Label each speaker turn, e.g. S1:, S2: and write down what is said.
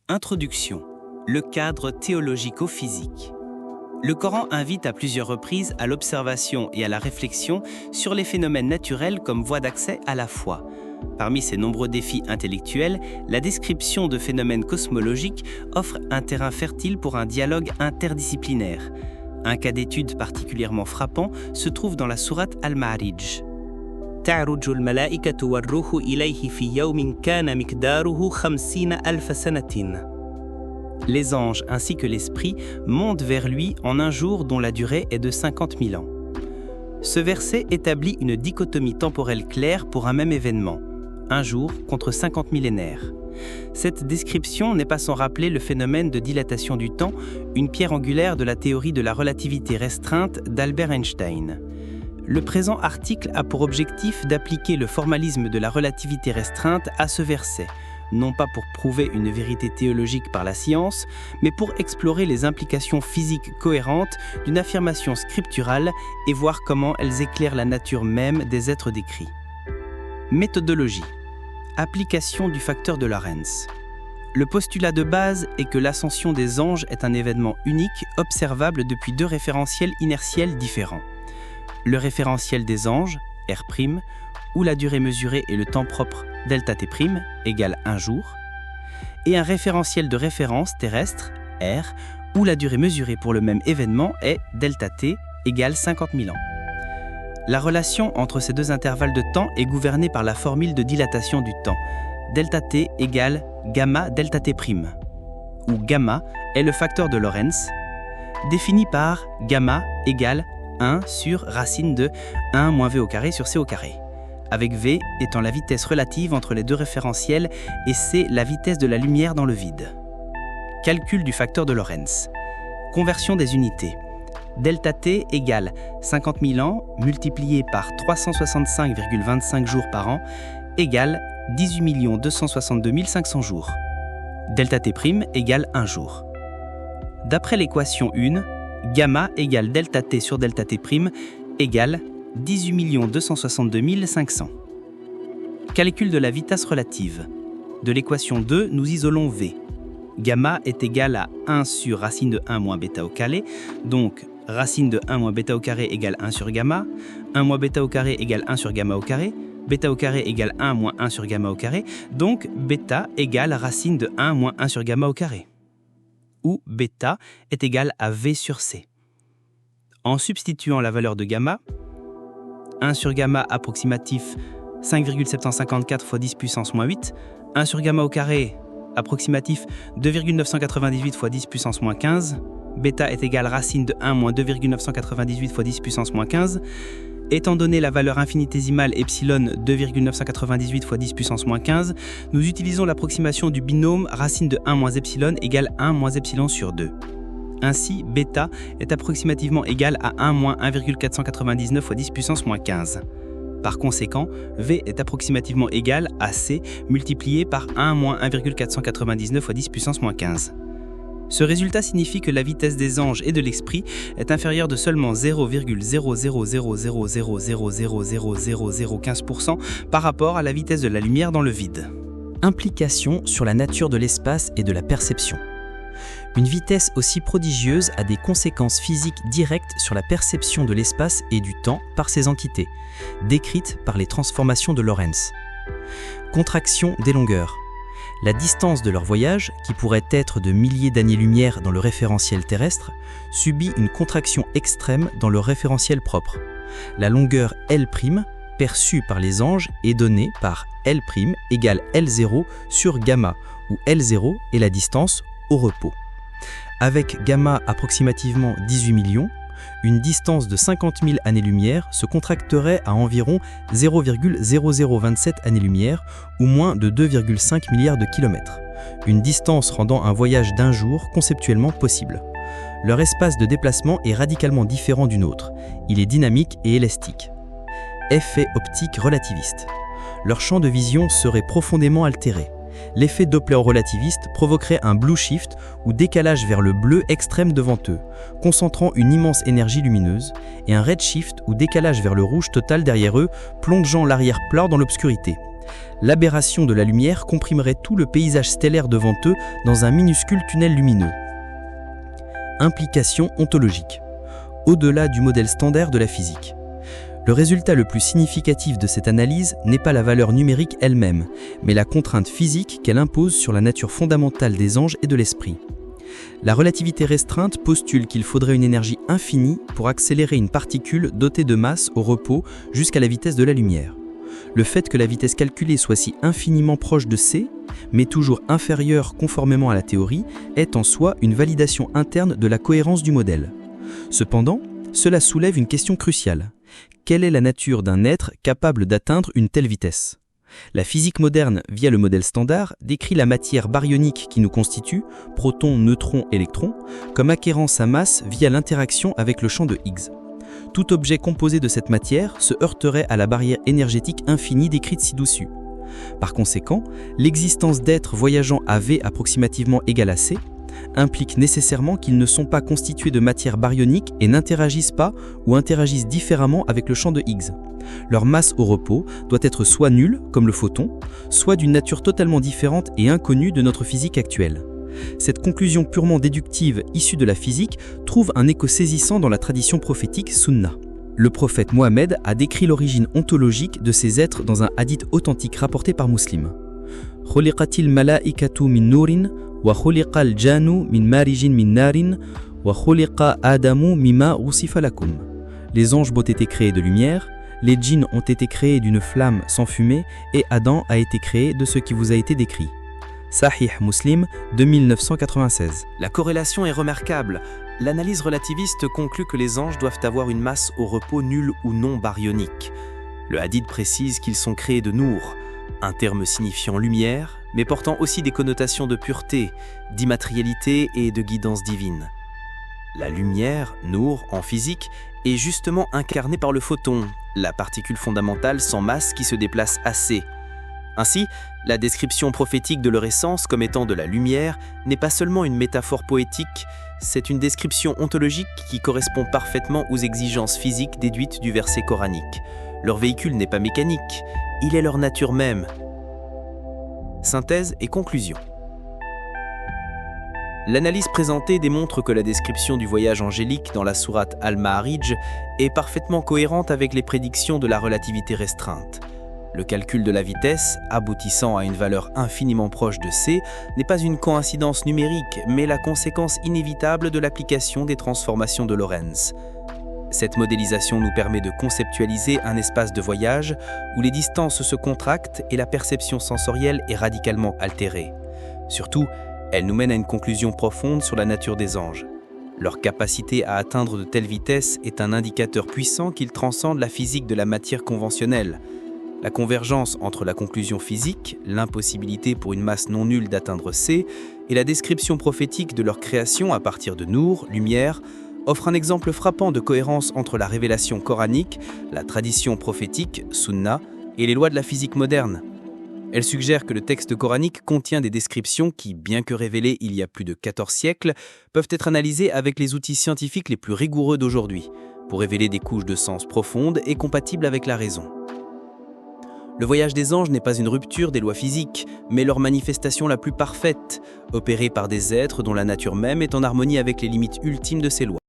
S1: Introduction. Le cadre théologico-physique. Le Coran invite à plusieurs reprises à l'observation et à la réflexion sur les phénomènes naturels comme voie d'accès à la foi. Parmi ces nombreux défis intellectuels, la description de phénomènes cosmologiques offre un terrain fertile pour un dialogue interdisciplinaire. Un cas d'étude particulièrement frappant se trouve dans la sourate Al-Ma'arij.
S2: تعرج الملائكة والروح إليه في يوم كان مقداره 50,000 سنة.
S1: Les anges ainsi que l'esprit montent vers lui en un jour dont la durée est de 50 000 ans. Ce verset établit une dichotomie temporelle claire pour un même événement, un jour contre 50 millénaires. Cette description n'est pas sans rappeler le phénomène de dilatation du temps, une pierre angulaire de la théorie de la relativité restreinte d'Albert Einstein. Le présent article a pour objectif d'appliquer le formalisme de la relativité restreinte à ce verset, non pas pour prouver une vérité théologique par la science, mais pour explorer les implications physiques cohérentes d'une affirmation scripturale et voir comment elles éclairent la nature même des êtres décrits. Méthodologie. Application du facteur de Lorentz. Le postulat de base est que l'ascension des anges est un événement unique, observable depuis deux référentiels inertiels différents. Le référentiel des anges, R', où la durée mesurée est le temps propre ΔT' égale 1 jour, et un référentiel de référence terrestre, R, où la durée mesurée pour le même événement est ΔT égale 50 000 ans. La relation entre ces deux intervalles de temps est gouvernée par la formule de dilatation du temps, ΔT égale gamma ΔT', où gamma est le facteur de Lorentz, défini par gamma égale 1 sur racine de 1 moins v au carré sur c au carré, avec v étant la vitesse relative entre les deux référentiels et c la vitesse de la lumière dans le vide. Calcul du facteur de Lorentz. Conversion des unités. ΔT égale 50 000 ans multiplié par 365,25 jours par an égale 18 262 500 jours. ΔT' égale 1 jour. D'après l'équation 1, gamma égale ΔT sur ΔT' égale 18 262 500. Calcul de la vitesse relative. De l'équation 2, nous isolons V. Gamma est égal à 1 sur racine de 1 moins bêta au carré, donc racine de 1 moins bêta au carré égale 1 sur gamma, 1 moins bêta au carré égale 1 sur gamma au carré, bêta au carré égale 1 moins 1 sur gamma au carré, donc bêta égale racine de 1 moins 1 sur gamma au carré, où bêta est égal à V sur C. En substituant la valeur de gamma, 1 sur gamma approximatif 5,754 fois 10 puissance moins 8, 1 sur gamma au carré approximatif 2,998 fois 10 puissance moins 15, bêta est égal racine de 1 moins 2,998 fois 10 puissance moins 15, étant donné la valeur infinitésimale epsilon 2,998 fois 10 puissance moins 15, nous utilisons l'approximation du binôme racine de 1 moins epsilon égale 1 moins epsilon sur 2. Ainsi, bêta est approximativement égal à 1 moins 1,499 fois 10 puissance moins 15. Par conséquent, V est approximativement égal à C multiplié par 1 moins 1,499 fois 10 puissance moins 15. Ce résultat signifie que la vitesse des anges et de l'esprit est inférieure de seulement 0,00000000015% par rapport à la vitesse de la lumière dans le vide.
S3: Implication sur la nature de l'espace et de la perception. Une vitesse aussi prodigieuse a des conséquences physiques directes sur la perception de l'espace et du temps par ces entités, décrites par les transformations de Lorentz. Contraction des longueurs. La distance de leur voyage, qui pourrait être de milliers d'années-lumière dans le référentiel terrestre, subit une contraction extrême dans le référentiel propre. La longueur L', perçue par les anges, est donnée par L' égale L0 sur gamma, où L0 est la distance au repos. Avec gamma approximativement 18 millions, une distance de 50 000 années-lumière se contracterait à environ 0,0027 années-lumière ou moins de 2,5 milliards de kilomètres, une distance rendant un voyage d'un jour conceptuellement possible. Leur espace de déplacement est radicalement différent du nôtre, il est dynamique et élastique. Effet optique relativiste. Leur champ de vision serait profondément altéré. L'effet Doppler relativiste provoquerait un blue shift ou décalage vers le bleu extrême devant eux, concentrant une immense énergie lumineuse, et un redshift ou décalage vers le rouge total derrière eux, plongeant l'arrière-plan dans l'obscurité. L'aberration de la lumière comprimerait tout le paysage stellaire devant eux dans un minuscule tunnel lumineux. Implication ontologique. Au-delà du modèle standard de la physique. Le résultat le plus significatif de cette analyse n'est pas la valeur numérique elle-même, mais la contrainte physique qu'elle impose sur la nature fondamentale des anges et de l'esprit. La relativité restreinte postule qu'il faudrait une énergie infinie pour accélérer une particule dotée de masse au repos jusqu'à la vitesse de la lumière. Le fait que la vitesse calculée soit si infiniment proche de c, mais toujours inférieure conformément à la théorie, est en soi une validation interne de la cohérence du modèle. Cependant, cela soulève une question cruciale. Quelle est la nature d'un être capable d'atteindre une telle vitesse ? La physique moderne, via le modèle standard, décrit la matière baryonique qui nous constitue, protons, neutrons, électrons, comme acquérant sa masse via l'interaction avec le champ de Higgs. Tout objet composé de cette matière se heurterait à la barrière énergétique infinie décrite ci-dessus. Par conséquent, l'existence d'êtres voyageant à V approximativement égal à C implique nécessairement qu'ils ne sont pas constitués de matière baryonique et n'interagissent pas ou interagissent différemment avec le champ de Higgs. Leur masse au repos doit être soit nulle, comme le photon, soit d'une nature totalement différente et inconnue de notre physique actuelle. Cette conclusion purement déductive issue de la physique trouve un écho saisissant dans la tradition prophétique sunna. Le prophète Mohammed a décrit l'origine ontologique de ces êtres dans un hadith authentique rapporté par Muslim. « Khuliqatil malaikatu min nurin wa khuliqal janu min marijin min narin wa khuliqa adamu mimma usifa lakum » Les anges ont été créés de lumière, les djinns ont été créés d'une flamme sans fumée et Adam a été créé de ce qui vous a été décrit. Sahih Muslim 2996.
S1: La corrélation est remarquable. L'analyse relativiste conclut que les anges doivent avoir une masse au repos nulle ou non baryonique. Le hadith précise qu'ils sont créés de nour, un terme signifiant lumière, mais portant aussi des connotations de pureté, d'immatérialité et de guidance divine. La lumière, nour, en physique, est justement incarnée par le photon, la particule fondamentale sans masse qui se déplace assez. Ainsi, la description prophétique de leur essence comme étant de la lumière n'est pas seulement une métaphore poétique, c'est une description ontologique qui correspond parfaitement aux exigences physiques déduites du verset coranique. Leur véhicule n'est pas mécanique, il est leur nature même. Synthèse et conclusion. L'analyse présentée démontre que la description du voyage angélique dans la sourate Al-Ma'arij est parfaitement cohérente avec les prédictions de la relativité restreinte. Le calcul de la vitesse, aboutissant à une valeur infiniment proche de c, n'est pas une coïncidence numérique, mais la conséquence inévitable de l'application des transformations de Lorentz. Cette modélisation nous permet de conceptualiser un espace de voyage où les distances se contractent et la perception sensorielle est radicalement altérée. Surtout, elle nous mène à une conclusion profonde sur la nature des anges. Leur capacité à atteindre de telles vitesses est un indicateur puissant qu'ils transcendent la physique de la matière conventionnelle. La convergence entre la conclusion physique, l'impossibilité pour une masse non nulle d'atteindre C, et la description prophétique de leur création à partir de nour, lumière, offre un exemple frappant de cohérence entre la révélation coranique, la tradition prophétique, sunna, et les lois de la physique moderne. Elle suggère que le texte coranique contient des descriptions qui, bien que révélées il y a plus de 14 siècles, peuvent être analysées avec les outils scientifiques les plus rigoureux d'aujourd'hui, pour révéler des couches de sens profondes et compatibles avec la raison. Le voyage des anges n'est pas une rupture des lois physiques, mais leur manifestation la plus parfaite, opérée par des êtres dont la nature même est en harmonie avec les limites ultimes de ces lois.